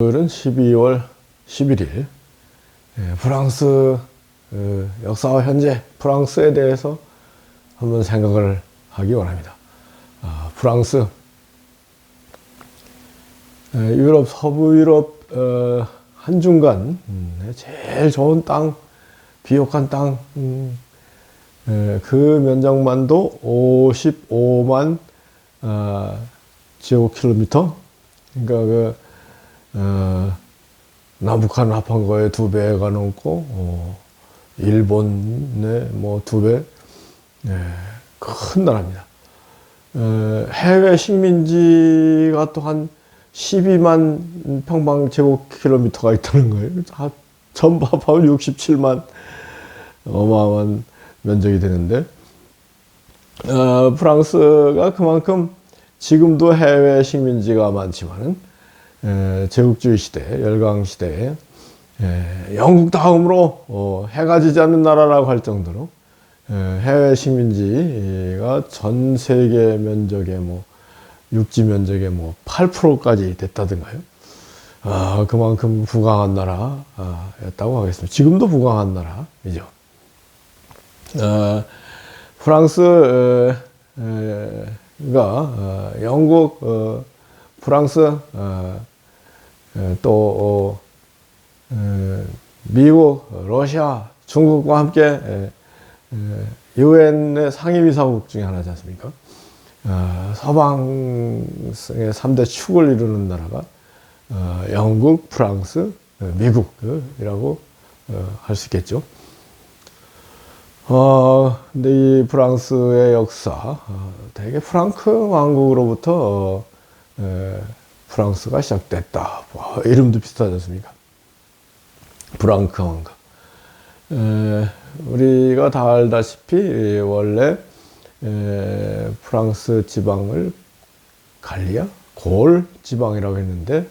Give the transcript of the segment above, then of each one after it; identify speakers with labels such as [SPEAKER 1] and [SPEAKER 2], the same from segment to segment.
[SPEAKER 1] 오늘은 12월 11일 프랑스 역사와 현재 프랑스에 대해서 한번 생각을 하기 원합니다. 프랑스 유럽, 서부 유럽 한중간 제일 좋은 땅, 비옥한 땅, 그 면적만도 55만 제곱킬로미터. 그러니까 남북한 합한 거에 2배가 넘고 일본의 뭐 2배, 큰 나라입니다. 해외 식민지가 또 한 12만 평방 제곱킬로미터가 있다는 거예요. 전부 합하면 67만 어마어마한 면적이 되는데, 프랑스가 그만큼 지금도 해외 식민지가 많지만은 제국주의 시대, 열강 시대에 영국 다음으로 해가 지지 않는 나라라고 할 정도로 해외 식민지가 전 세계 면적의 육지 면적의 8%까지 됐다든가요. 그만큼 부강한 나라였다고 하겠습니다. 지금도 부강한 나라이죠. 프랑스가 영국, 프랑스, 또 미국, 러시아, 중국과 함께 유엔의 상임이사국 중에 하나지 않습니까? 서방의 3대 축을 이루는 나라가 영국, 프랑스, 미국이라고 할 수 있겠죠. 근데 이 프랑스의 역사, 되게 프랑크 왕국으로부터 프랑스가 시작됐다. 이름도 비슷하지 않습니까? 프랑크 왕국. 우리가 다 알다시피 원래 프랑스 지방을 갈리아, 골 지방이라고 했는데,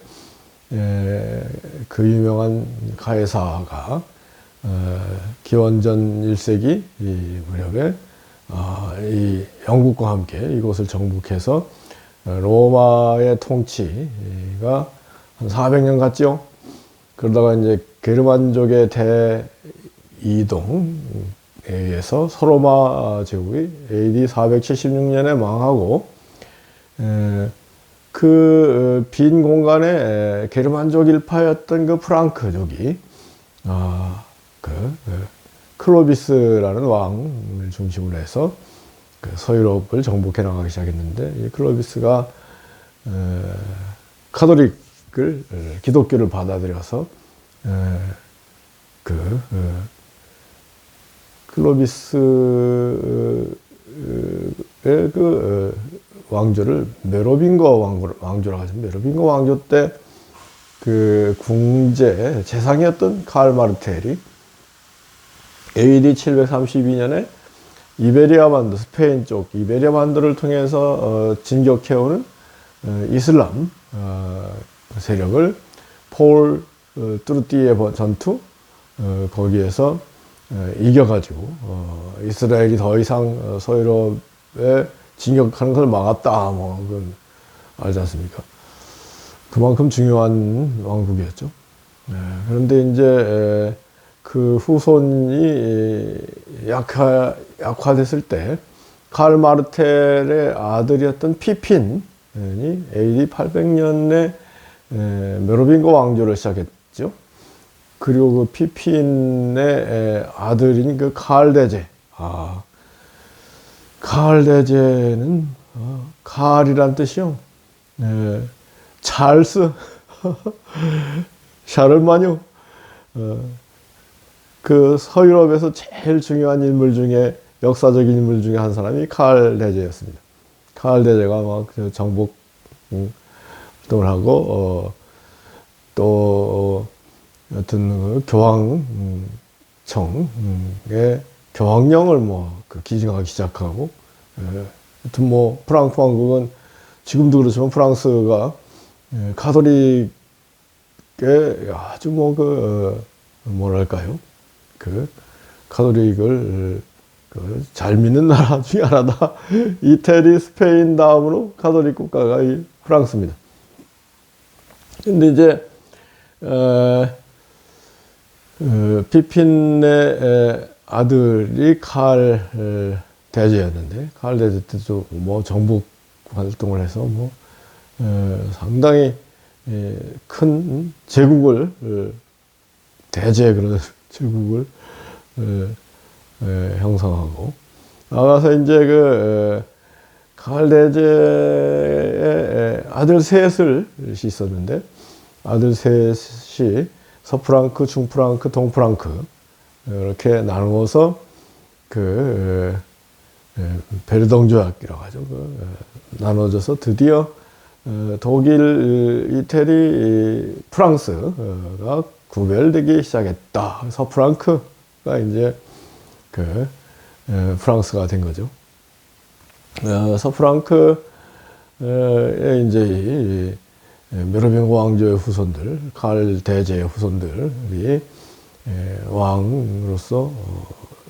[SPEAKER 1] 그 유명한 가이사가 기원전 1세기 무렵에 이 영국과 함께 이곳을 정복해서 로마의 통치가 한 400년 갔죠. 그러다가 이제 게르만족의 대이동에 의해서 서로마 제국이 AD 476년에 망하고, 그 빈 공간에 게르만족 일파였던 그 프랑크족이 클로비스라는 왕을 중심으로 해서 서유럽을 정복해 나가기 시작했는데, 이 클로비스가 카톨릭을, 기독교를 받아들여서 클로비스의 왕조를 메로빙거 왕조라고 하죠. 메로빙거 왕조 때 그 궁제 재상이었던 카를 마르텔이 AD 732년에 이베리아 반도, 스페인 쪽 이베리아 반도를 통해서 진격해오는 이슬람 세력을 폴 뚜르띠의 전투, 거기에서 이겨가지고 이스라엘이 더 이상 서유럽에 진격하는 것을 막았다. 그건 알지 않습니까? 그만큼 중요한 왕국이었죠. 그런데 이제 그 후손이 약화됐을 때 카를 마르텔의 아들이었던 피핀이 AD 800년에 메로빙거 왕조를 시작했죠. 그리고 그 피핀의 아들인 그 카를 대제. 카를 대제는 카르이란 뜻이요. 찰스 샤를마뉴. 그 서유럽에서 제일 중요한 인물 중에, 역사적인 인물 중에 한 사람이 카를 대제였습니다. 카를 대제가 막 정복 활동을 하고, 또 여튼 교황청의 교황령을 기증하기 시작하고, 여튼 프랑크 왕국은 지금도 그렇지만 프랑스가 카톨릭의 아주 뭐랄까요? 카톨릭을 잘 믿는 나라 중에 하나다. 이태리, 스페인 다음으로 카톨릭 국가가 이 프랑스입니다. 근데 이제 피핀의 아들이 칼 대제였는데, 칼 대제 때도 뭐 정복 활동을 해서 뭐 상당히 큰 제국을 대제 그런 제국을 형성하고, 나가서 이제 칼 대제의 아들 셋을 있었는데, 아들 셋이 서프랑크, 중프랑크, 동프랑크 이렇게 나누어서 베르동 조약이라고 하죠. 나눠져서 드디어 독일, 이태리, 프랑스가 구별되기 시작했다. 서프랑크가 이제 프랑스가 된 거죠. 서프랑크에 이제 메로빙 왕조의 후손들, 칼 대제의 후손들이 왕으로서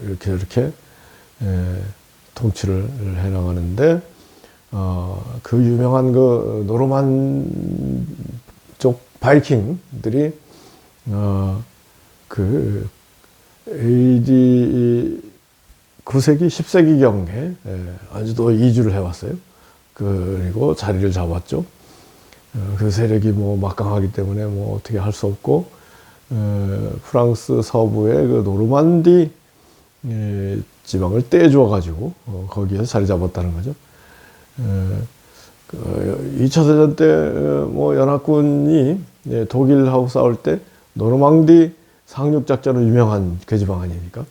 [SPEAKER 1] 이렇게 통치를 해나가는데, 그 유명한 노르만족 바이킹들이 AD 9세기, 10세기경에 아주도 이주를 해왔어요. 그리고 자리를 잡았죠. 그 세력이 뭐 막강하기 때문에 뭐 어떻게 할 수 없고, 프랑스 서부의 노르만디 지방을 떼주어 가지고 거기에서 자리 잡았다는 거죠. 2차 대전 때 뭐 연합군이 독일하고 싸울 때 노르망디 상륙 작전으로 유명한 그 지방 아닙니까?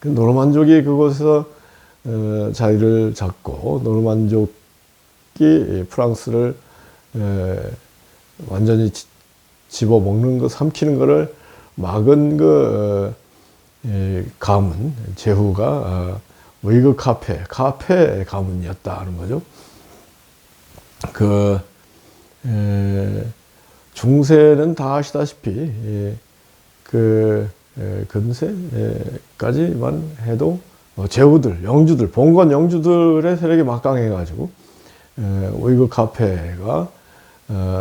[SPEAKER 1] 그 노르만족이 그곳에서 자리를 잡고, 노르만족이 프랑스를 완전히 집어먹는 거, 삼키는 거를 막은 가문, 제후가 위그 카페 가문이었다는 거죠. 중세는 다 아시다시피 근세까지만 해도 제후들, 영주들, 봉건 영주들의 세력이 막강해가지고 위그 카페가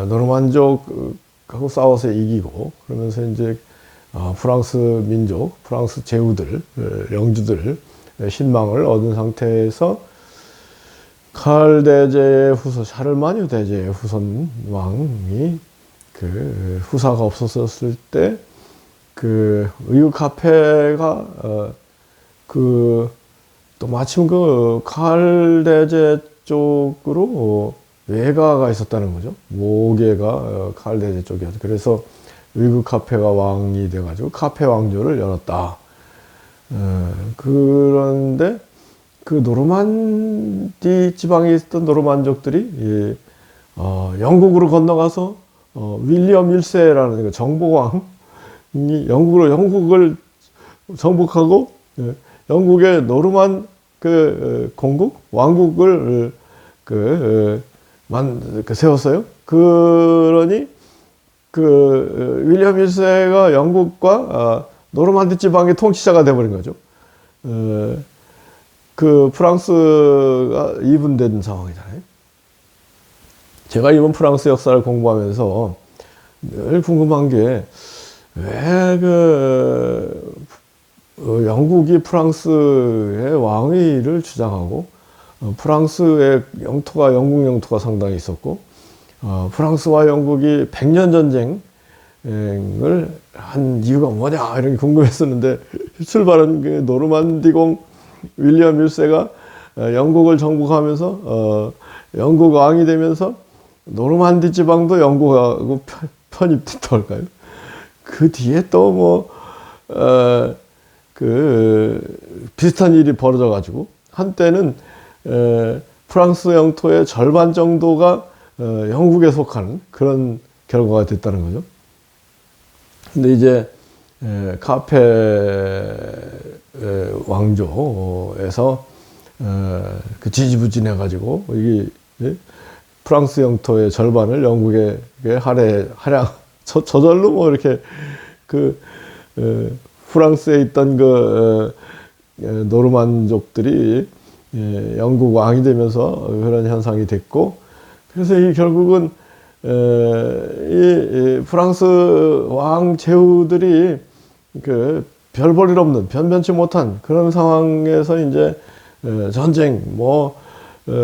[SPEAKER 1] 노르만족하고 싸워서 이기고, 그러면서 이제 프랑스 민족, 프랑스 제후들, 영주들 신망을 얻은 상태에서 칼 대제의 샤를마뉴 대제의 후손 왕이 후사가 없었을 때 위그 카페가 또 마침 칼 대제 쪽으로 외가가 있었다는 거죠. 모계가 칼 대제 쪽이었죠. 그래서 위그 카페가 왕이 돼가지고 카페 왕조를 열었다. 그런데 노르만디 지방에 있었던 노르만족들이 영국으로 건너가서 윌리엄 1세라는 정복왕이 영국을 정복하고 영국의 노르만 공국 왕국을 세웠어요. 그러니 윌리엄 1세가 영국과 노르만디 지방의 통치자가 되어버린 거죠. 프랑스가 이분된 상황이잖아요. 제가 이번 프랑스 역사를 공부하면서 늘 궁금한 게, 왜 영국이 프랑스의 왕위를 주장하고, 프랑스의 영토가 영국 영토가 상당히 있었고, 프랑스와 영국이 100년 전쟁을 한 이유가 뭐냐, 이런 게 궁금했었는데, 출발은 노르만디공 윌리엄 1세가 영국을 정복하면서 영국 왕이 되면서 노르만디 지방도 영국하고 편입됐다고 할까요? 그 뒤에 또 비슷한 일이 벌어져 가지고, 한때는 프랑스 영토의 절반 정도가 영국에 속하는 그런 결과가 됐다는 거죠. 근데 이제 카페 왕조에서 지지부진해 가지고 프랑스 영토의 절반을 영국에 저절로 이렇게 프랑스에 있던 노르만족들이 영국 왕이 되면서 그런 현상이 됐고, 그래서 결국은 이 프랑스 왕 제후들이 그 별 볼 일 없는 변변치 못한 그런 상황에서 이제 전쟁 뭐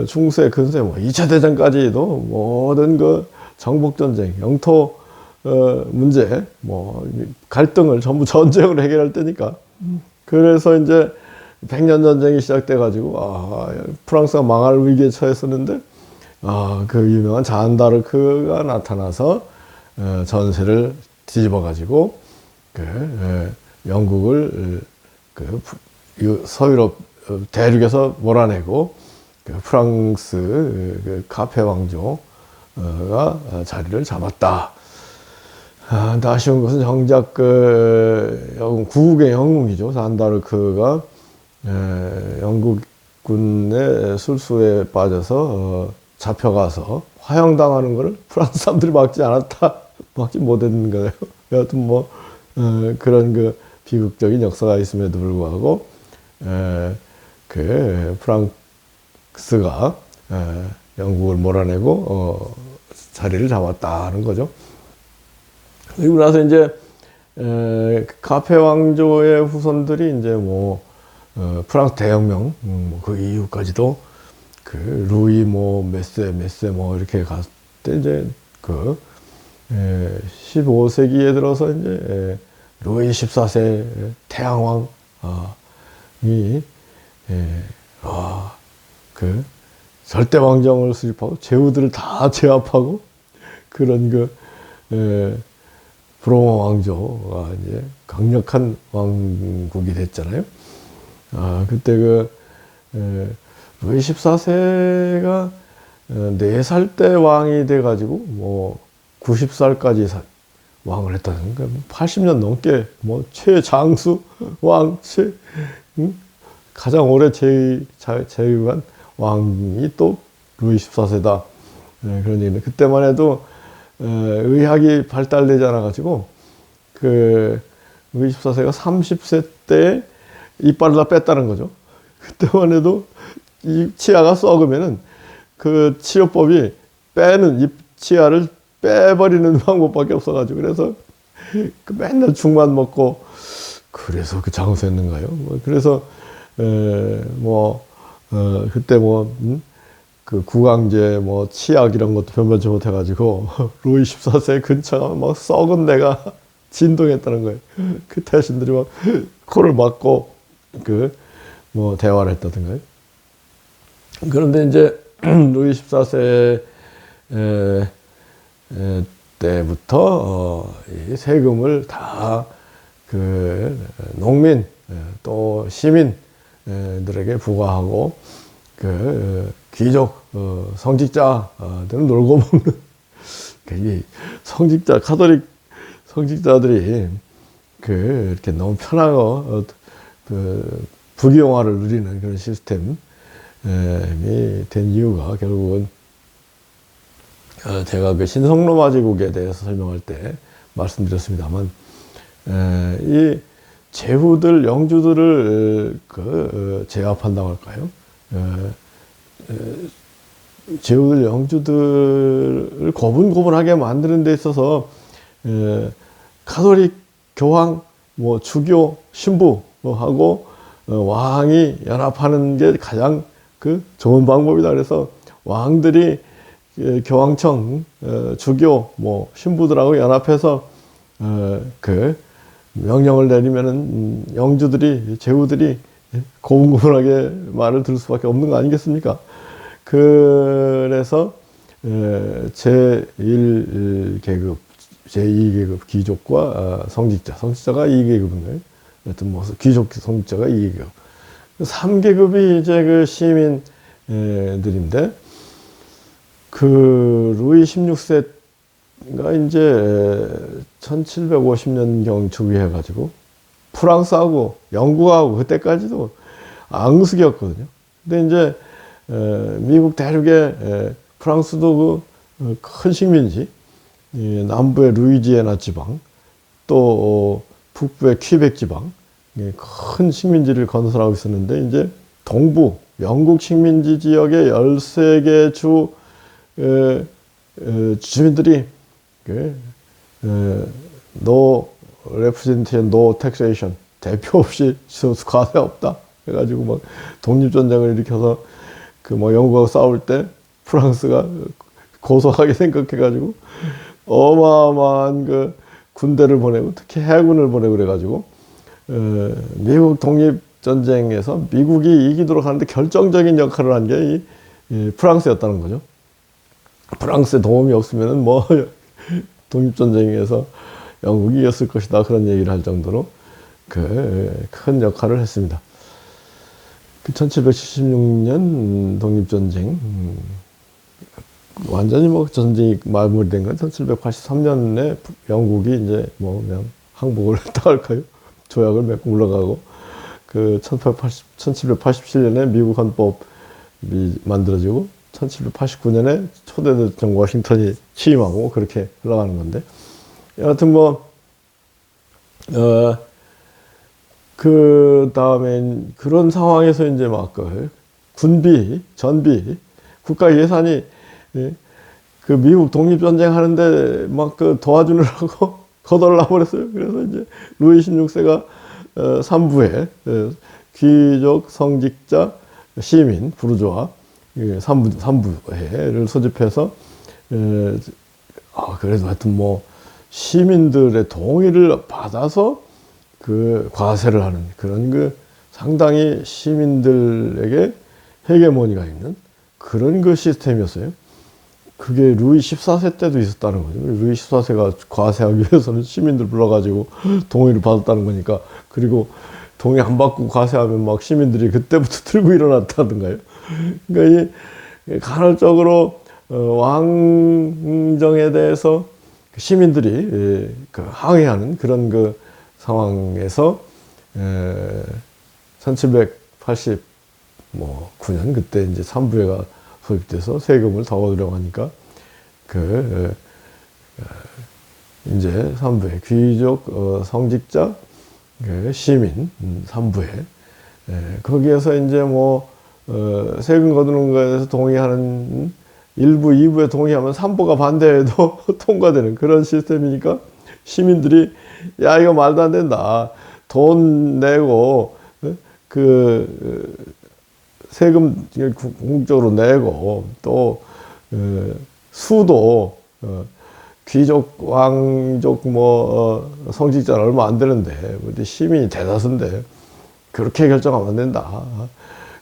[SPEAKER 1] 중세 근세 뭐 2차 대전까지도 모든 그 정복 전쟁 영토 문제 뭐 갈등을 전부 전쟁으로 해결할 때니까 그래서 이제 백년 전쟁이 시작돼 가지고 프랑스가 망할 위기에 처했었는데 그 유명한 잔다르크가 나타나서 전세를 뒤집어 가지고 영국을 서유럽 대륙에서 몰아내고 프랑스 카페 왕조가 자리를 잡았다. 근데 아쉬운 것은 정작 구국의 영웅이죠. 잔다르크가 영국군의 술수에 빠져서 잡혀가서 화형당하는 것을 프랑스 사람들이 막지 못했는 거예요. 여하튼 뭐 그런 그 비극적인 역사가 있음에도 불구하고 프랑스가 영국을 몰아내고 자리를 잡았다는 거죠. 그리고 나서 이제 카페 왕조의 후손들이 이제 뭐 프랑스 대혁명 그 이후까지도 루이 메세 이렇게 갔을 때 이제 15세기에 들어서 이제 루이 14세 태양왕이 절대 왕정을 수립하고 제후들을 다 제압하고 그런 브로마 왕조가 이제 강력한 왕국이 됐잖아요. 그때 루이 14세가 4살 때 왕이 돼가지고 뭐 90살까지 왕을 했다는 거니까 80년 넘게 뭐 최장수 왕, 가장 오래 재위한 왕이 또 루이 14세다. 그런 얘기는 그때만 해도 의학이 발달되지 않아가지고 루이 14세가 30세 때 이빨을 다 뺐다는 거죠. 그때만 해도 이 치아가 썩으면은 그 치료법이 빼는 치아를 빼버리는 방법밖에 없어가지고 그래서 맨날 죽만 먹고 그래서 장수했는가요? 그래서 그때 구강제 치약 이런 것도 변변치 못해가지고 루이 14세 근처가 막 썩은 데가 진동했다는 거예요. 그 대신들이 막 코를 막고 대화를 했다든가요. 그런데 이제 루이 14세 때부터 이 세금을 다 농민 또 시민들에게 부과하고 귀족 성직자들은 놀고 먹는 카톨릭 성직자들이 이렇게 너무 편하고 부귀영화를 누리는 그런 시스템이 된 이유가 결국은 제가 신성로마제국에 대해서 설명할 때 말씀드렸습니다만 이 제후들 영주들을 제압한다고 할까요? 제후들 영주들을 고분고분하게 만드는 데 있어서 카톨릭 교황, 주교, 신부하고 왕이 연합하는 게 가장 좋은 방법이다. 그래서 왕들이 교황청, 주교, 신부들하고 연합해서 명령을 내리면은 영주들이, 제후들이 고분고분하게 말을 들을 수밖에 없는 거 아니겠습니까? 그래서 제1계급, 제2계급 귀족과 성직자가 2계급인가요? 하여튼 귀족 성직자가 2계급. 3계급이 이제 시민들인데, 루이 16세가 이제 1750년경 즉위해가지고 프랑스하고 영국하고 그때까지도 앙숙이었거든요. 근데 이제 미국 대륙에 프랑스도 큰 식민지, 남부의 루이지애나 지방, 또 북부의 퀴벡 지방, 큰 식민지를 건설하고 있었는데 이제 동부 영국 식민지 지역의 13개 주 주민들이 no representation, no taxation, 대표 없이 과세 없다 해가지고 막 독립전쟁을 일으켜서 그 뭐 영국하고 싸울 때 프랑스가 고소하게 생각해가지고 어마어마한 그 군대를 보내고 특히 해군을 보내고 그래가지고 미국 독립전쟁에서 미국이 이기도록 하는데 결정적인 역할을 한 게 이 프랑스였다는 거죠. 프랑스의 도움이 없으면은 뭐 독립전쟁에서 영국이 이겼을 것이다 그런 얘기를 할 정도로 그 큰 역할을 했습니다. 그 1776년 독립전쟁 완전히 뭐 전쟁이 마무리된 건 1783년에 영국이 이제 뭐 그냥 항복을 했다 할까요? 조약을 맺고 물러가고 그 1787년에 미국 헌법이 만들어지고 1789년에 초대 대통령 워싱턴이 취임하고 그렇게 흘러가는 건데 여하튼 뭐 그 다음에 그런 상황에서 이제 막 그 군비, 전비, 국가 예산이 그 미국 독립전쟁 하는데 막 그 도와주느라고 거덜나 버렸어요. 그래서 이제 루이 16세가 3부에 귀족, 성직자, 시민, 부르주아 3부회를 소집해서 그래도 하여튼 뭐 시민들의 동의를 받아서 그 과세를 하는 그런 그 상당히 시민들에게 헤게모니가 있는 그런 그 시스템이었어요. 그게 루이 14세 때도 있었다는 거죠. 루이 14세가 과세하기 위해서는 시민들 불러가지고 동의를 받았다는 거니까. 그리고 동의 안 받고 과세하면 막 시민들이 그때부터 들고 일어났다던가요. 그러니까 이 간헐적으로 왕정에 대해서 시민들이 그 항의하는 그런 그 상황에서 1789년 그때 이제 3부회가 소집돼서 세금을 더 얻으려고 하니까 이제 3부회 귀족, 성직자, 시민 3부회 거기에서 이제 뭐 세금 거두는 거에 대해서 동의하는 1부, 2부에 동의하면 3부가 반대해도 통과되는 그런 시스템이니까 시민들이 야 이거 말도 안 된다. 돈 내고 세금 궁극적으로 내고 또 수도 귀족, 왕족 뭐 성직자는 얼마 안 되는데 우리 시민이 대다수인데 그렇게 결정하면 안 된다.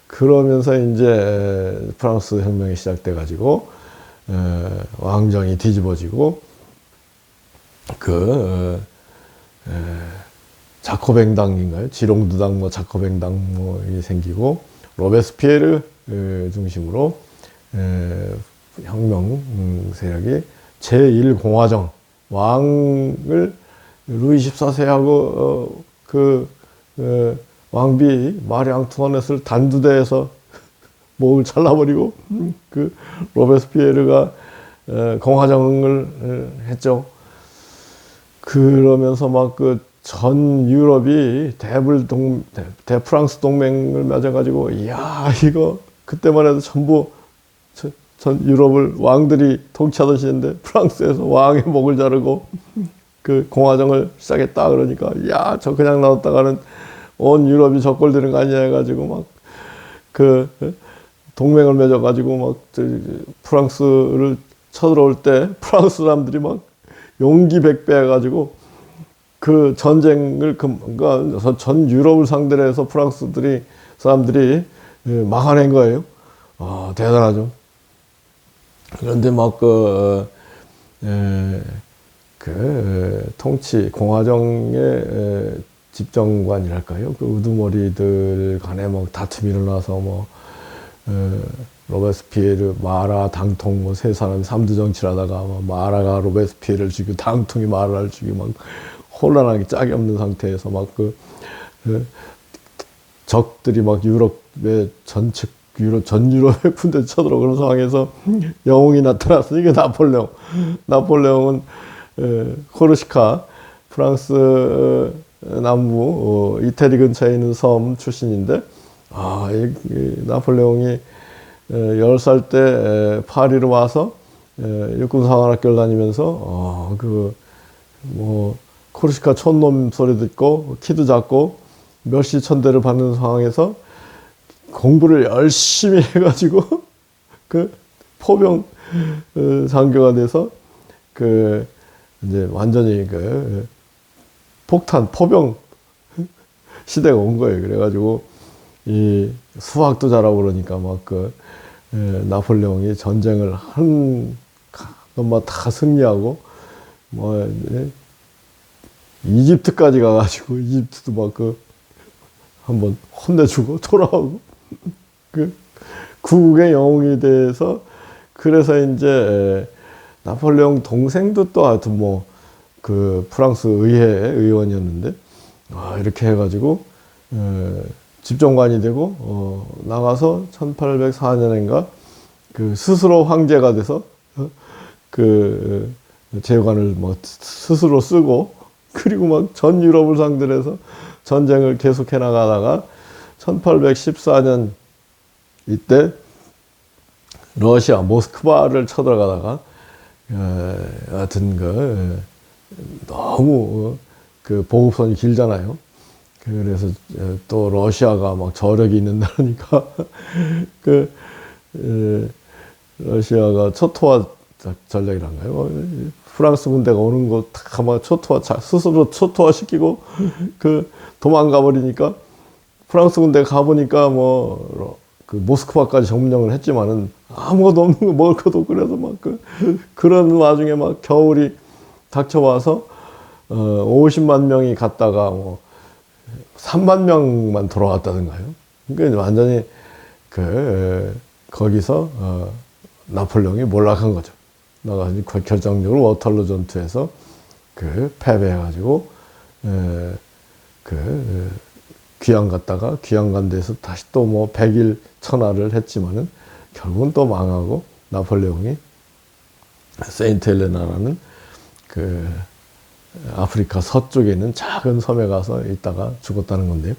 [SPEAKER 1] 그러면서 이제 프랑스 혁명이 시작돼 가지고 왕정이 뒤집어지고 자코뱅당인가요? 지롱두당 뭐 자코뱅당 뭐 생기고 로베스피에르 중심으로 혁명 세력이 제1공화정 왕을 루이 14세하고 왕비 마리 앙투아넷을 단두대에서 목을 잘라버리고 그 로베스피에르가 공화정을 했죠. 그러면서 막 그 전 유럽이 대프랑스 동맹을 맺어가지고 이야 이거 그때만 해도 전부 전 유럽을 왕들이 통치하던 시대인데 프랑스에서 왕의 목을 자르고 그 공화정을 시작했다 그러니까 야 저 그냥 놔뒀다가는 온 유럽이 적골되는 거 아니야 해가지고 막 그 동맹을 맺어가지고 막 프랑스를 쳐들어올 때 프랑스 사람들이 막 용기 백배 해가지고 그 전쟁을 그러니까 전 유럽을 상대로 해서 프랑스 사람들이 막아낸 거예요. 대단하죠. 그런데 막 통치 공화정의 집정관이랄까요? 그 우두머리들 간에 막 다툼이 일어나서 뭐 로베스피에르, 마라, 당통 뭐 세 사람이 삼두 정치를 하다가 마라가 로베스피에르를 죽이고 당통이 마라를 죽이고 막 혼란하게 짝이 없는 상태에서 막 적들이 막 유럽의 전 유럽의 군대 쳐들어오는 상황에서 영웅이 나타났어. 이게 나폴레옹은 코르시카 프랑스 남부 이태리 근처에 있는 섬 출신인데 이 나폴레옹이 10살 때 파리로 와서 육군사관학교를 다니면서 뭐 코르시카 촌놈 소리 듣고 키도 작고 멸시천대를 받는 상황에서 공부를 열심히 해가지고 그 포병 장교가 돼서 이제 완전히 폭탄 포병 시대가 온 거예요. 그래가지고 이 수학도 잘하고 그러니까 나폴레옹이 전쟁을 한 것만 다 승리하고 이집트까지 가가지고 이집트도 한번 혼내주고 돌아오고 구국의 영웅이 돼서 그래서 이제 나폴레옹 동생도 또 하여튼 프랑스 의회 의원이었는데 이렇게 해가지고 집정관이 되고 나가서 1804년인가 스스로 황제가 돼서 재관을 스스로 쓰고 그리고 전 유럽을 상대로 해서 전쟁을 계속해 나가다가 1814년 이때 러시아 모스크바를 쳐들어가다가 하여튼 너무 보급선이 길잖아요. 그래서 또 러시아가 저력이 있는다니까 러시아가 초토화 전략이란가요? 프랑스 군대가 오는 거 다 스스로 초토화 시키고 도망가 버리니까 프랑스 군대 가보니까 모스크바까지 점령을 했지만은 아무것도 없는 거 먹을 것도 없고 그래서 그런 와중에 겨울이 닥쳐와서 50만 명이 갔다가 3만 명만 돌아왔다든가요. 그러니까 완전히 거기서 나폴레옹이 몰락한 거죠. 나가서 결정적으로 워털루 전투에서 패배해가지고 귀양 갔다가 귀양 간 데서 다시 또 100일 천하를 했지만은 결국은 또 망하고 나폴레옹이 세인트 헬레나라는 아프리카 서쪽에 있는 작은 섬에 가서 있다가 죽었다는 건데요.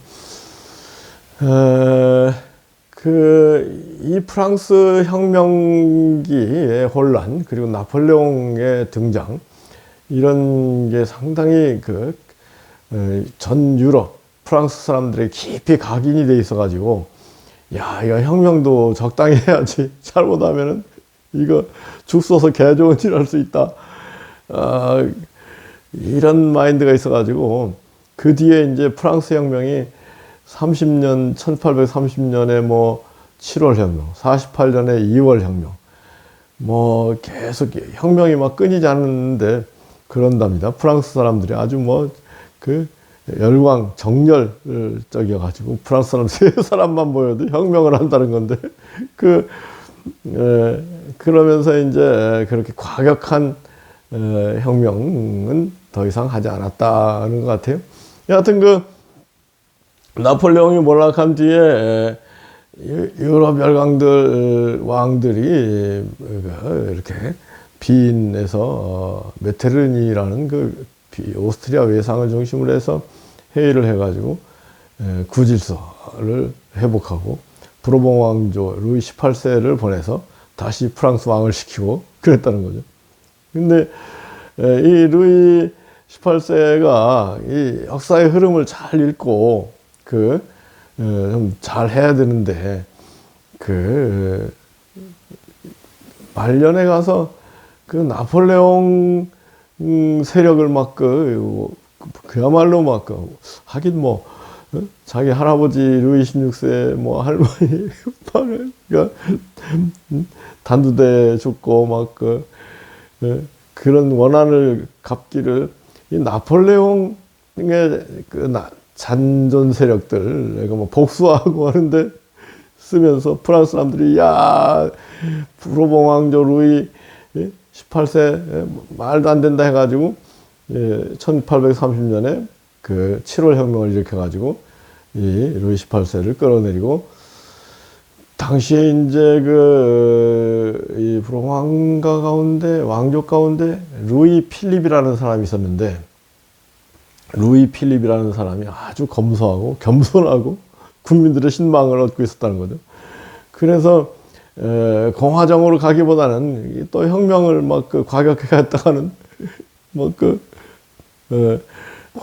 [SPEAKER 1] 이 프랑스 혁명기의 혼란, 그리고 나폴레옹의 등장, 이런 게 상당히 전 유럽, 프랑스 사람들이 깊이 각인이 돼 있어가지고, 야, 이거 혁명도 적당히 해야지. 잘못하면은, 이거 죽 써서 개 좋은 일 할 수 있다. 이런 마인드가 있어가지고, 그 뒤에 이제 프랑스 혁명이 1830년에 7월 혁명, 48년에 2월 혁명, 계속 혁명이 끊이지 않는데 그런답니다. 프랑스 사람들이 아주 열광, 정열적이어가지고 프랑스 사람 세 사람만 모여도 혁명을 한다는 건데, 그러면서 이제 그렇게 과격한 혁명은 더 이상 하지 않았다는 것 같아요. 여하튼 나폴레옹이 몰락한 뒤에 유럽 열강들 왕들이 이렇게 비인에서 메테르니라는 오스트리아 외상을 중심으로 해서 회의를 해가지고 구질서를 회복하고 부르봉 왕조 루이 18세를 보내서 다시 프랑스 왕을 시키고 그랬다는 거죠. 근데 이 루이 18세가 이 역사의 흐름을 잘 읽고 좀 잘 해야 되는데 말년에 가서 나폴레옹 세력을 그야말로 하긴 자기 할아버지 루이 16세 할머니 단두대 죽고 그런 원한을 갚기를 이 나폴레옹의 잔존 세력들 복수하고 하는데 쓰면서 프랑스 사람들이 야 부르봉 왕조 루이 18세 말도 안 된다 해가지고 1830년에 7월 혁명을 일으켜가지고 이 루이 18세를 끌어내리고, 당시에 이제 이 부르봉 왕조 가운데 루이 필립이라는 사람이 있었는데, 루이 필립이라는 사람이 아주 검소하고 겸손하고 국민들의 신망을 얻고 있었다는 거죠. 그래서 공화정으로 가기보다는 또 혁명을 막 그 과격하게 했다가는 뭐그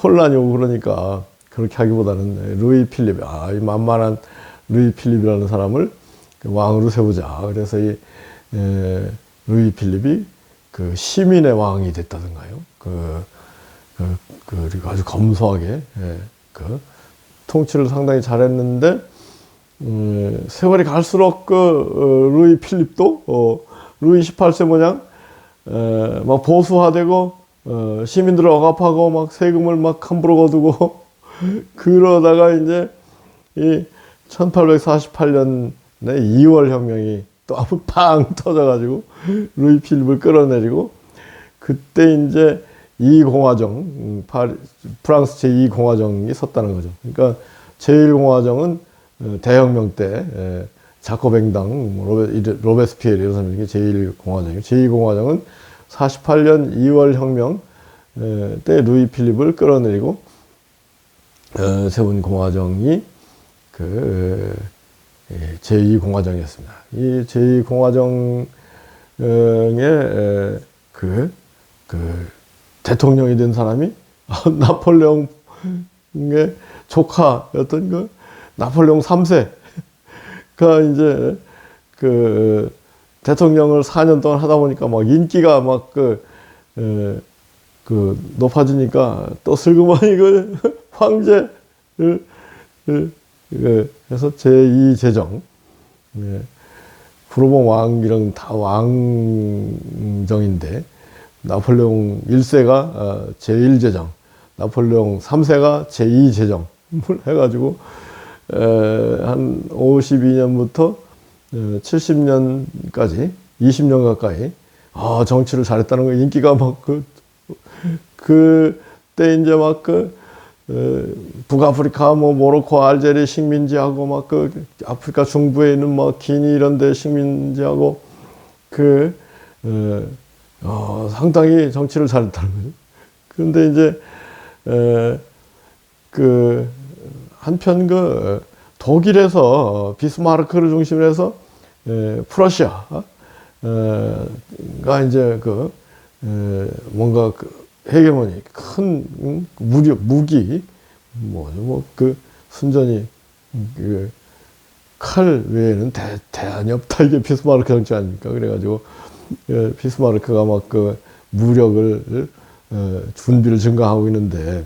[SPEAKER 1] 혼란이 오고 그러니까 그렇게 하기보다는 루이 필립, 이 만만한 루이 필립이라는 사람을 왕으로 세우자. 그래서 이 루이 필립이 그 시민의 왕이 됐다든가요. 그리고 아주 검소하게 그 통치를 상당히 잘했는데 세월이 갈수록 루이 필립도 루이 18세 모양 막 보수화되고 시민들을 억압하고 막 세금을 막 함부로 거두고 그러다가 이제 이 1848년에 2월 혁명이 또 한번 팡 터져가지고 루이 필립을 끌어내리고 그때 이제 이 공화정, 프랑스 제2공화정이 섰다는 거죠. 그러니까 제1공화정은 대혁명 때 자코뱅당, 로베스피에르 이런 사람이 제1공화정이고 제2공화정은 48년 2월 혁명 때 루이 필립을 끌어내리고 세운 공화정이 그 제2공화정이었습니다. 이 제2공화정의 그 대통령이 된 사람이 나폴레옹의 조카였던 그 나폴레옹 3세가 이제 그 대통령을 4년 동안 하다 보니까 막 인기가 막 높아지니까 또 슬그머니 그 황제를 해서 제2제정, 부르봉 왕이랑 다 왕정인데 나폴레옹 1세가 제1제정, 나폴레옹 3세가 제2제정을 해가지고 한 52년부터 70년까지 20년 가까이 정치를 잘했다는 거 인기가 막 그때 이제 막 북아프리카 뭐 모로코 알제리 식민지하고 막 아프리카 중부에 있는 뭐 기니 이런 데 식민지하고 상당히 정치를 잘했다는 거죠. 그런데 이제 한편 독일에서 비스마르크를 중심으로 해서 프러시아가 이제 뭔가 헤게모니 큰 무기 순전히 칼 외에는 대안이 없다 이게 비스마르크 정치 아닙니까? 그래가지고 비스마르크가 막 무력을 준비를 증강하고 있는데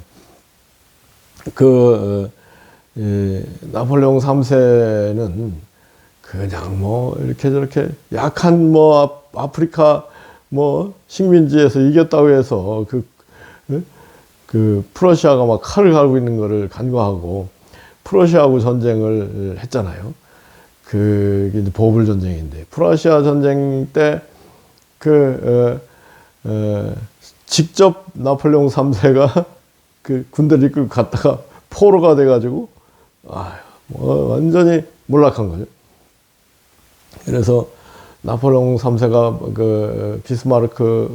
[SPEAKER 1] 나폴레옹 3세는 그냥 뭐 이렇게 저렇게 약한 뭐 아프리카 뭐 식민지에서 이겼다고 해서 프러시아가 막 칼을 갈고 있는 거를 간과하고 프러시아하고 전쟁을 했잖아요. 그게 이제 보불 전쟁인데 프러시아 전쟁 때 직접 나폴레옹 3세가 군대를 이끌고 갔다가 포로가 돼가지고 완전히 몰락한 거죠. 그래서 나폴레옹 3세가 비스마르크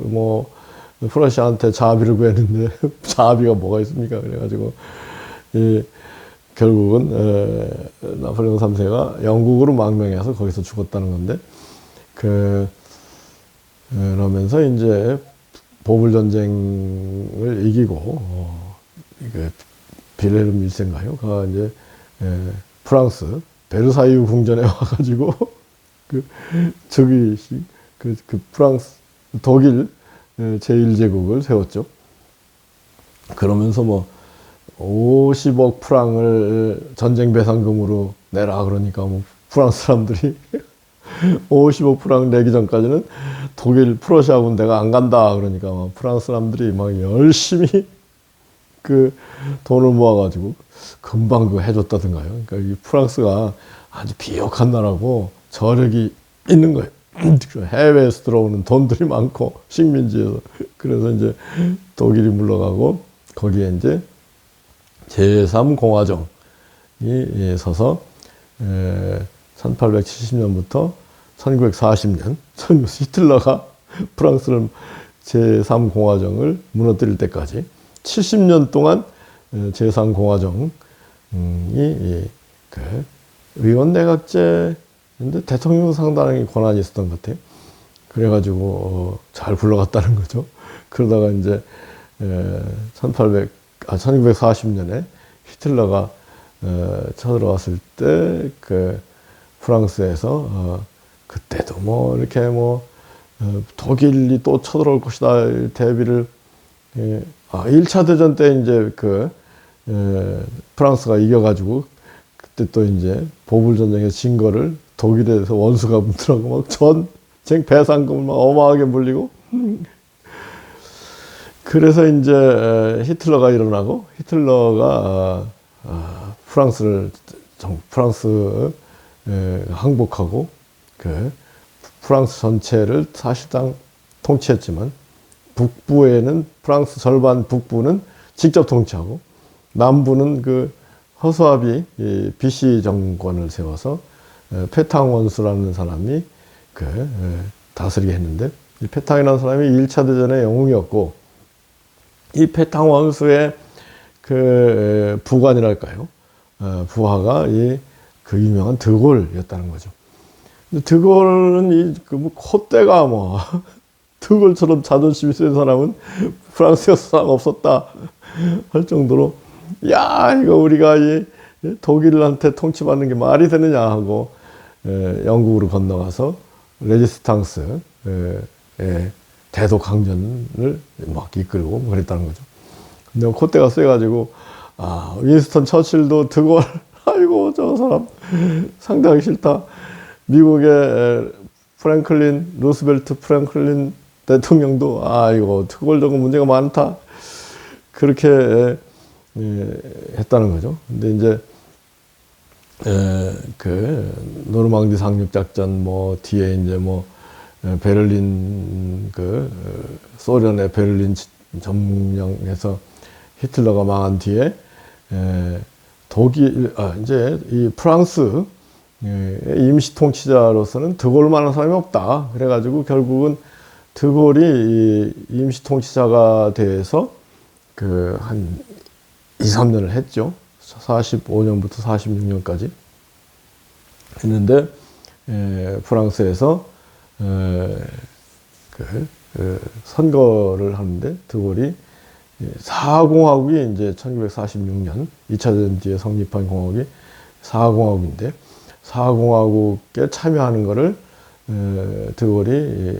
[SPEAKER 1] 프러시아한테 자비를 구했는데 자비가 뭐가 있습니까? 그래가지고 결국은 나폴레옹 3세가 영국으로 망명해서 거기서 죽었다는 건데 그러면서 이제 보불 전쟁을 이기고 빌헬름 1세인가요? 가 이제 프랑스 베르사유 궁전에 와가지고 프랑스 독일 제1제국을 세웠죠. 그러면서 50억 프랑을 전쟁 배상금으로 내라 그러니까 프랑스 사람들이 50억 프랑 내기 전까지는 독일 프러시아 군대가 안 간다 그러니까 프랑스 사람들이 막 열심히 돈을 모아가지고 금방 해줬다든가요. 그러니까 이 프랑스가 아주 비옥한 나라고 저력이 있는 거예요. 해외에서 들어오는 돈들이 많고 식민지에서. 그래서 이제 독일이 물러가고 거기에 이제 제3공화정이 서서 1870년부터 1940년 히틀러가 프랑스를 제3공화정을 무너뜨릴 때까지 70년 동안 제3공화정이 의원내각제 근데 대통령도 상당히 권한이 있었던 것 같아요. 그래가지고 잘 굴러갔다는 거죠. 그러다가 이제 1940년에 히틀러가 쳐들어왔을 때 그 프랑스에서 그때도 뭐 이렇게 뭐 독일이 또 쳐들어올 것이다 대비를 1차 대전 때 이제 프랑스가 이겨가지고 그때 또 이제 보불 전쟁에 진 거를 독일에서 원수가 분들하고 막 전쟁 배상금을 막 어마하게 물리고 그래서 이제 히틀러가 일어나고 히틀러가 프랑스 항복하고 프랑스 전체를 사실상 통치했지만 북부에는 프랑스 절반 북부는 직접 통치하고 남부는 허수아비 비시 정권을 세워서 페탕 원수라는 사람이 다스리게 했는데 이 페탕이라는 사람이 1차 대전의 영웅이었고 이 페탕 원수의 부관이랄까요? 부하가 그 유명한 드골이었다는 거죠. 근데 드골은 뭐 콧대가 뭐 드골처럼 자존심이 센 사람은 프랑스에 사람 없었다 할 정도로 야 이거 우리가 독일한테 통치받는 게 말이 되느냐 하고 영국으로 건너가서 레지스탕스 대도 강전을 막 이끌고 그랬다는 거죠. 근데 콧대가 세가지고 윈스턴 처칠도 드골 아이고 저 사람 상당히 싫다. 미국의 루스벨트 프랭클린 대통령도 이거 드골 저거 문제가 많다. 그렇게 했다는 거죠. 근데 이제 노르망디 상륙 작전 뭐 뒤에 이제 뭐 베를린 소련의 베를린 점령해서 히틀러가 망한 뒤에 이제 이 프랑스 임시 통치자로서는 드골만한 사람이 없다. 그래가지고 결국은 드골이 임시 통치자가 돼서 한 2, 3년을 했죠. 45년부터 46년까지 했는데 프랑스에서 선거를 하는데 드골이 사공화국이 이제 1946년 2차 대전 뒤에 성립한 공화국이 사공화국인데 사공화국에 참여하는 거를 드골이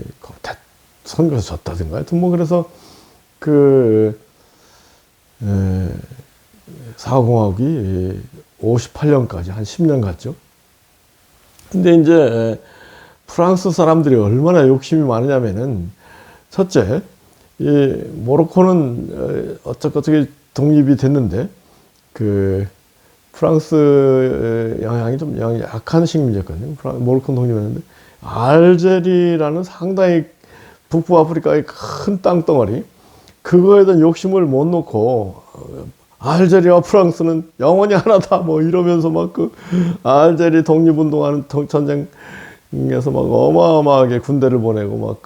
[SPEAKER 1] 선거에서 졌다든가 하여튼 뭐 그래서 사공화국이 58년까지 한 10년 갔죠. 근데 이제 프랑스 사람들이 얼마나 욕심이 많으냐면은 첫째 이 모로코는 어떻게 독립이 됐는데 프랑스 영향이 좀 약한 식민지였거든요. 모로코는 독립했는데 알제리라는 상당히 북부 아프리카의 큰 땅덩어리 그거에 대한 욕심을 못 놓고 알제리와 프랑스는 영원히 하나다 뭐 이러면서 막 알제리 독립운동하는 전쟁에서 막 어마어마하게 군대를 보내고 막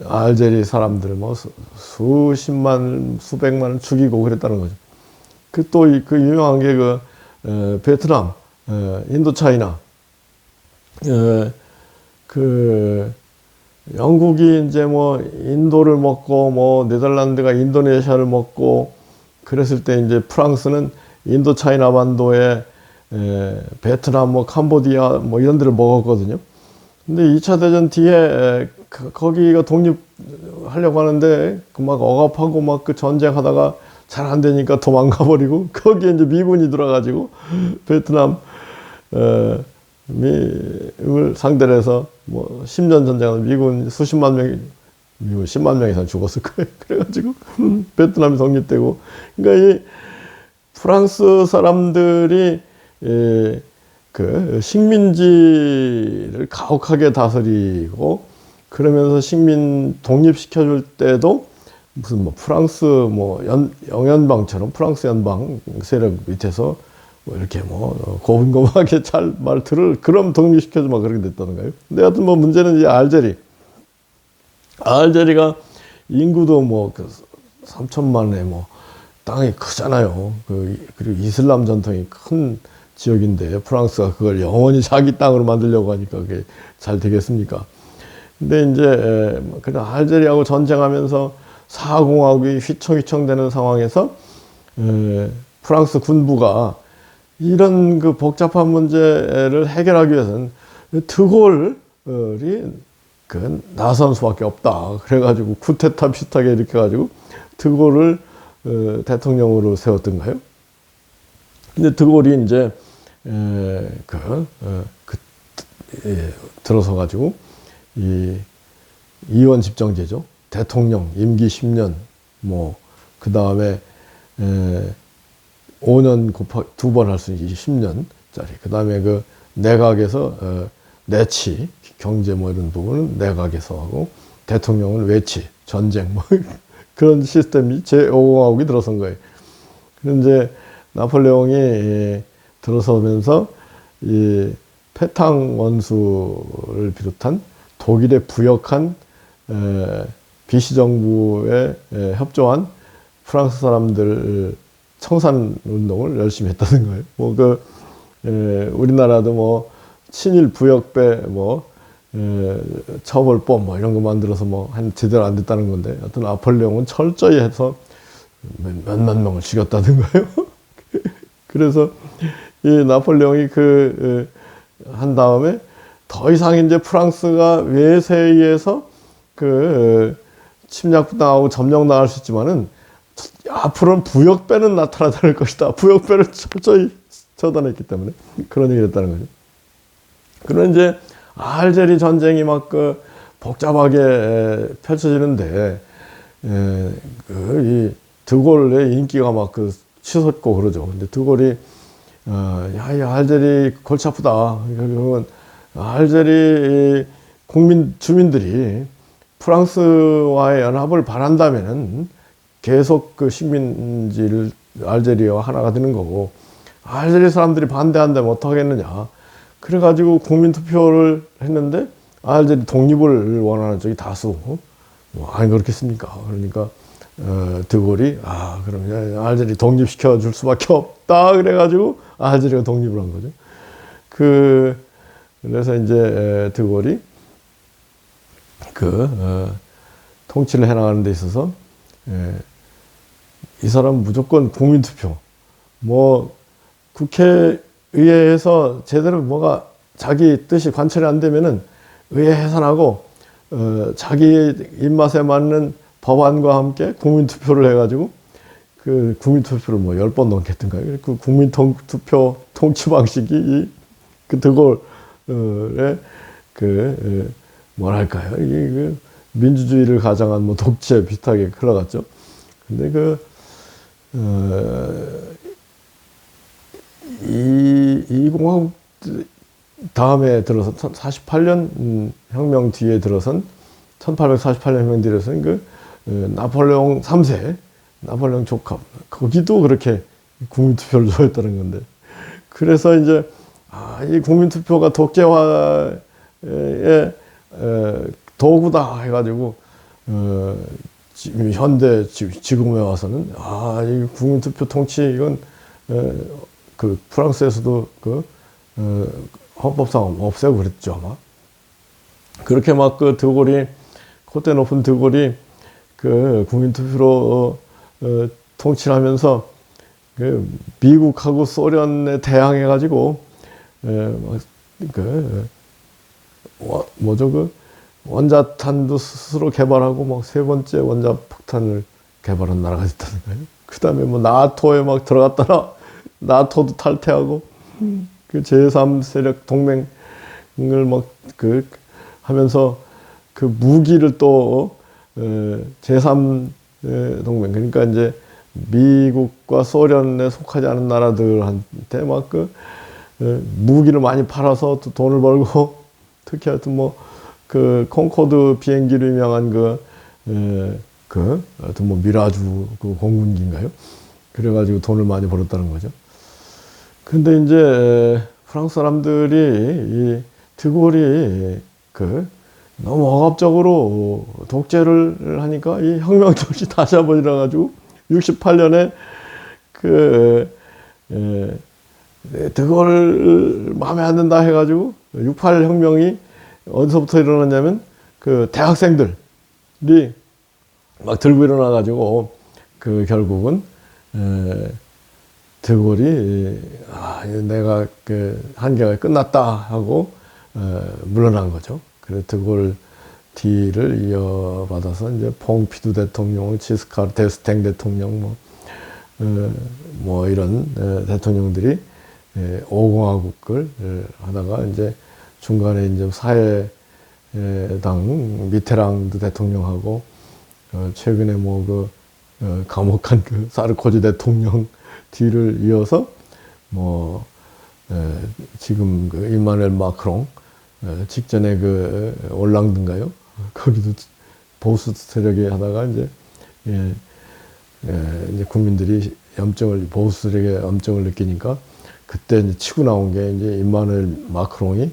[SPEAKER 1] 알제리 사람들을 뭐 수십만 수백만을 죽이고 그랬다는 거죠. 또 유명한 게 베트남, 인도차이나 영국이 이제 뭐 인도를 먹고 뭐 네덜란드가 인도네시아를 먹고 그랬을 때 이제 프랑스는 인도차이나 반도에 베트남 뭐 캄보디아 뭐 이런 데를 먹었거든요. 근데 2차 대전 뒤에 거기가 독립하려고 하는데 막 억압하고 막 전쟁하다가 잘 안 되니까 도망가 버리고 거기에 이제 미군이 들어가지고 베트남 미국을 상대로 해서 뭐 10년 전쟁하는 미군 수십만 명이 미군 10만 명 이상 죽었을 거예요. 그래가지고 베트남이 독립되고 그러니까 이 프랑스 사람들이 식민지를 가혹하게 다스리고 그러면서 식민 독립시켜줄 때도 무슨 뭐 프랑스 뭐 영연방처럼 프랑스 연방 세력 밑에서 뭐 이렇게 뭐 고분고분하게 잘 말 들을 그럼 독립시켜줘 막 그렇게 됐다는 거예요. 근데 하여튼 뭐 문제는 이제 알제리가 인구도 뭐 3천만에 뭐 땅이 크잖아요. 그리고 이슬람 전통이 큰 지역인데 프랑스가 그걸 영원히 자기 땅으로 만들려고 하니까 그게 잘 되겠습니까? 근데 이제 그 알제리하고 전쟁하면서 사공화국이 휘청휘청 되는 상황에서 프랑스 군부가 이런 그 복잡한 문제를 해결하기 위해서는 드골이 그 나선 수밖에 없다. 그래가지고 쿠데타 비슷하게 이렇게 해가지고 드골을 대통령으로 세웠던가요? 근데 드골이 이제 들어서 가지고 이 이원 집정제죠. 대통령 임기 10년 뭐 그 다음에 5년 곱하기 2번 할 수 있는 10년짜리. 그 다음에 그 내각에서 내치 경제 뭐 이런 부분은 내각에서 하고 대통령은 외치 전쟁 뭐 그런 시스템이 제5공화국이 들어선 거예요. 그런데 나폴레옹이 들어서면서 이 페탕 원수를 비롯한 독일에 부역한 비시 정부에 협조한 프랑스 사람들 청산 운동을 열심히 했다는 거예요. 뭐 우리나라도 뭐 친일 부역배 뭐 처벌법 뭐 이런 거 만들어서 뭐 한 제대로 안 됐다는 건데, 하여튼 나폴레옹은 철저히 해서 몇만 명을 죽였다는 거예요. 그래서 이 나폴레옹이 한 다음에 더 이상 이제 프랑스가 외세에 의해서 침략당하고 점령당할 수 있지만은 앞으로는 부역배는 나타나지 않을 것이다. 부역배를 철저히 처단했기 때문에 그런 얘기를 했다는 거죠. 그런 이제 알제리 전쟁이 막 복잡하게 펼쳐지는데 이 드골의 인기가 막 치솟고 그러죠. 근데 드골이 야, 이 알제리 골치 아프다. 그러면 알제리 주민들이 프랑스와의 연합을 바란다면은 계속 식민지를 알제리와 하나가 되는 거고, 알제리 사람들이 반대한다면 어떡하겠느냐. 그래가지고 국민투표를 했는데 알제리 독립을 원하는 쪽이 다수. 뭐 아니 그렇겠습니까? 그러니까 드골이 그럼 알제리 독립시켜 줄 수밖에 없다. 그래가지고 알제리가 독립을 한 거죠. 그래서 이제 드골이 통치를 해나가는 데 있어서 이 사람 무조건 국민투표. 뭐 국회의회에서 제대로 뭐가 자기 뜻이 관철이 안 되면은 의회 해산하고 자기 입맛에 맞는 법안과 함께 국민투표를 해가지고 국민투표를 뭐 10번 넘게 했던가요? 그 국민투표 통치 방식이 드골의 뭐랄까요? 이게 민주주의를 가장한 뭐 독재 비슷하게 흘러갔죠. 근데 이 공화국 다음에 들어서 48년 혁명 뒤에 들어선 1848년 혁명 뒤에 들어선 나폴레옹 3세, 나폴레옹 조카, 거기도 그렇게 국민투표를 좋아했다는 건데, 그래서 이제 이 국민투표가 독재화의 도구다 해가지고 지금에 와서는 이 국민투표 통치 이건 프랑스에서도 헌법상 없애고 그랬죠 아마. 그렇게 막 드골이 콧대 높은 드골이 국민투표로 통치를 하면서 미국하고 소련에 대항해가지고 원자탄도 스스로 개발하고 막 3번째 원자폭탄을 개발한 나라가 있다는 거예요. 그 다음에 뭐 나토에 막 들어갔다가 나토도 탈퇴하고 제3 세력 동맹을 막 하면서 무기를 또 제3 동맹, 그러니까 이제 미국과 소련에 속하지 않은 나라들한테 막 무기를 많이 팔아서 또 돈을 벌고, 특히 하여튼 뭐 콩코드 비행기로 유명한 하여튼 뭐 미라주 공군기인가요? 그래가지고 돈을 많이 벌었다는 거죠. 근데 이제 프랑스 사람들이 이 드골이 너무 억압적으로 독재를 하니까 이 혁명정신 다시 한번 일어나가지고 68년에 드골 마음에 안 든다 해가지고 68 혁명이 어디서부터 일어났냐면 그 대학생들이 막 들고 일어나가지고 그 결국은 드골이 내가 그 한계가 끝났다 하고 물러난 거죠. 그래서 드골 뒤를 이어받아서 이제 퐁피두 대통령, 지스카르 데스탱 대통령 뭐 이런 대통령들이 5공화국을 하다가 이제 중간에 이제 사회당 미테랑드 대통령하고 최근에 뭐 그 감옥한 그 사르코지 대통령 뒤를 이어서 뭐 지금 그 이마누엘 마크롱 직전에 그 올랑드인가요? 거기도 보수 세력이 하다가 이제 이제 국민들이 보수 세력의 염증을 느끼니까 그때 이제 치고 나온 게 이제 이마누엘 마크롱이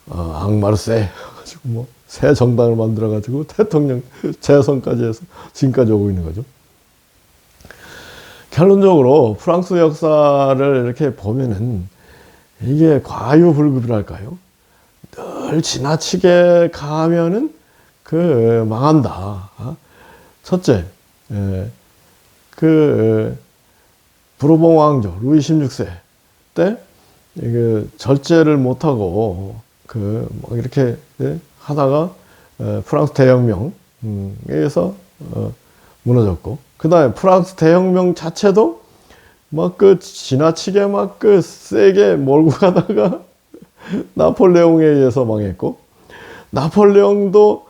[SPEAKER 1] 앙마르 세 가지고 뭐 새 정당을 만들어 가지고 대통령 재선까지 해서 지금까지 오고 있는 거죠. 결론적으로 프랑스 역사를 이렇게 보면은 이게 과유불급이랄까요? 늘 지나치게 가면은 그 망한다. 첫째, 그 부르봉 왕조 루이 16세 때 그 절제를 못하고 그 뭐 이렇게 하다가 프랑스 대혁명에서 무너졌고, 그 다음에 프랑스 대혁명 자체도 막 그 지나치게 막 그 세게 몰고 가다가 나폴레옹에 의해서 망했고, 나폴레옹도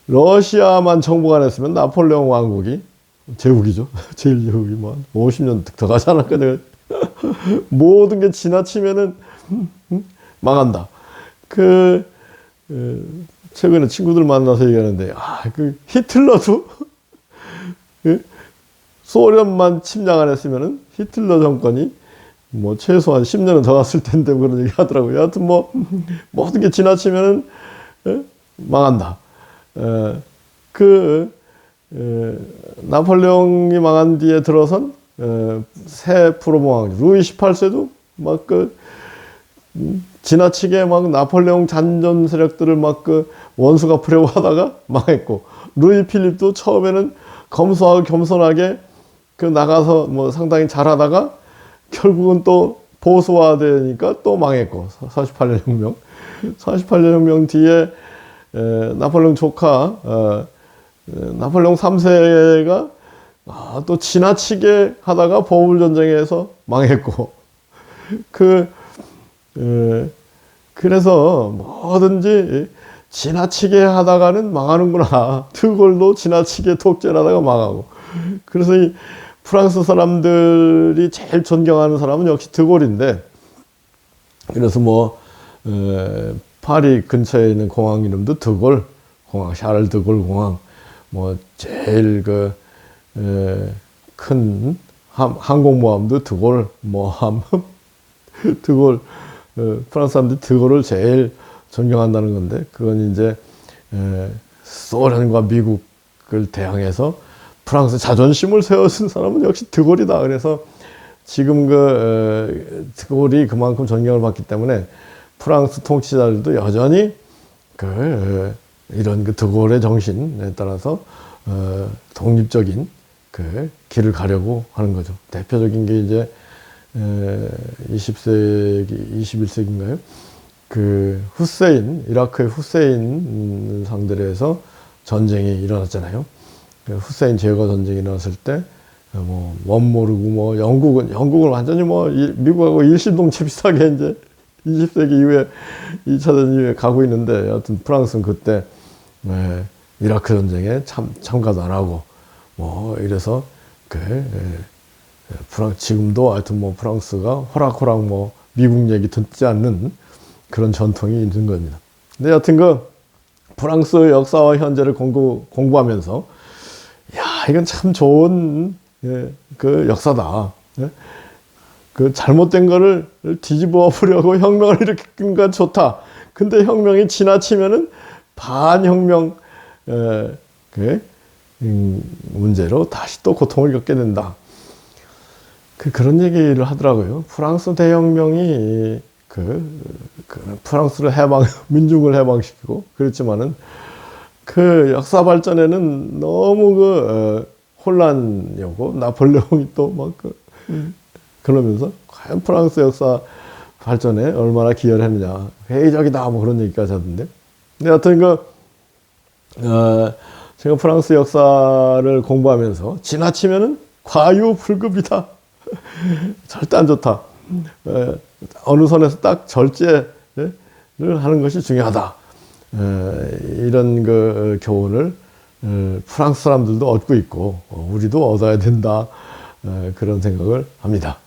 [SPEAKER 1] 러시아만 정복 안 했으면 나폴레옹 왕국이 제국이죠. 제1제국이 뭐 50년 더 가지 않을까. 내가 모든 게 지나치면은 망한다. 최근에 친구들 만나서 얘기하는데, 그 히틀러도 소련만 침략 안 했으면은 히틀러 정권이 뭐 최소한 10년은 더 갔을 텐데 그런 얘기 하더라고요. 하여튼 뭐 모든 게 지나치면은 망한다. 나폴레옹이 망한 뒤에 들어선 새 프로몽 루이 18세도 막 지나치게 막 나폴레옹 잔존 세력들을 막 원수 갚으려고 하다가 망했고, 루이 필립도 처음에는 검소하고 겸손하게 나가서 뭐 상당히 잘하다가 결국은 또 보수화되니까 또 망했고, 48년 혁명. 48년 혁명 뒤에 나폴레옹 조카 나폴레옹 3세가 또 지나치게 하다가 보물전쟁에서 망했고, 그래서 뭐든지 지나치게 하다가는 망하는구나. 드골도 지나치게 독재를 하다가 망하고. 그래서 이 프랑스 사람들이 제일 존경하는 사람은 역시 드골인데, 그래서 뭐 파리 근처에 있는 공항 이름도 드골 공항, 샤를 드골 공항, 뭐 제일 큰 항공모함도 드골 모함, 드골, 프랑스 사람들이 드골을 제일 존경한다는 건데, 그건 이제 소련과 미국을 대항해서 프랑스 자존심을 세워준 사람은 역시 드골이다. 그래서 지금 드골이 그만큼 존경을 받기 때문에 프랑스 통치자들도 여전히 이런 드골의 정신에 따라서 독립적인 길을 가려고 하는 거죠. 대표적인 게 이제 20세기, 21세기인가요? 이라크의 후세인 상대로 해서 전쟁이 일어났잖아요. 후세인 제거 전쟁이 일어났을 때, 멋모르고, 영국은 완전히 미국하고 일심동체 비슷하게 이제 20세기 이후에 2차 대전 이후에 가고 있는데, 여하튼 프랑스는 그때, 이라크 전쟁에 참가도 안 하고, 이래서, 지금도 하여튼 프랑스가 호락호락 미국 얘기 듣지 않는 그런 전통이 있는 겁니다. 근데 여하튼 프랑스 역사와 현재를 공부하면서, 이건 참 좋은, 역사다. 잘못된 거를 뒤집어 보려고 혁명을 일으킨 건 좋다. 근데 혁명이 지나치면은 반혁명, 문제로 다시 또 고통을 겪게 된다. 그런 얘기를 하더라고요. 프랑스 대혁명이 프랑스를 민중을 해방시키고 그렇지만은 그 역사 발전에는 너무 혼란이었고 나폴레옹이 또 막 그러면서 과연 프랑스 역사 발전에 얼마나 기여를 했느냐 회의적이다 뭐 그런 얘기까지 하던데. 근데 하여튼 제가 프랑스 역사를 공부하면서 지나치면은 과유불급이다. 절대 안 좋다. 어느 선에서 딱 절제를 하는 것이 중요하다. 이런 교훈을 프랑스 사람들도 얻고 있고 우리도 얻어야 된다. 그런 생각을 합니다.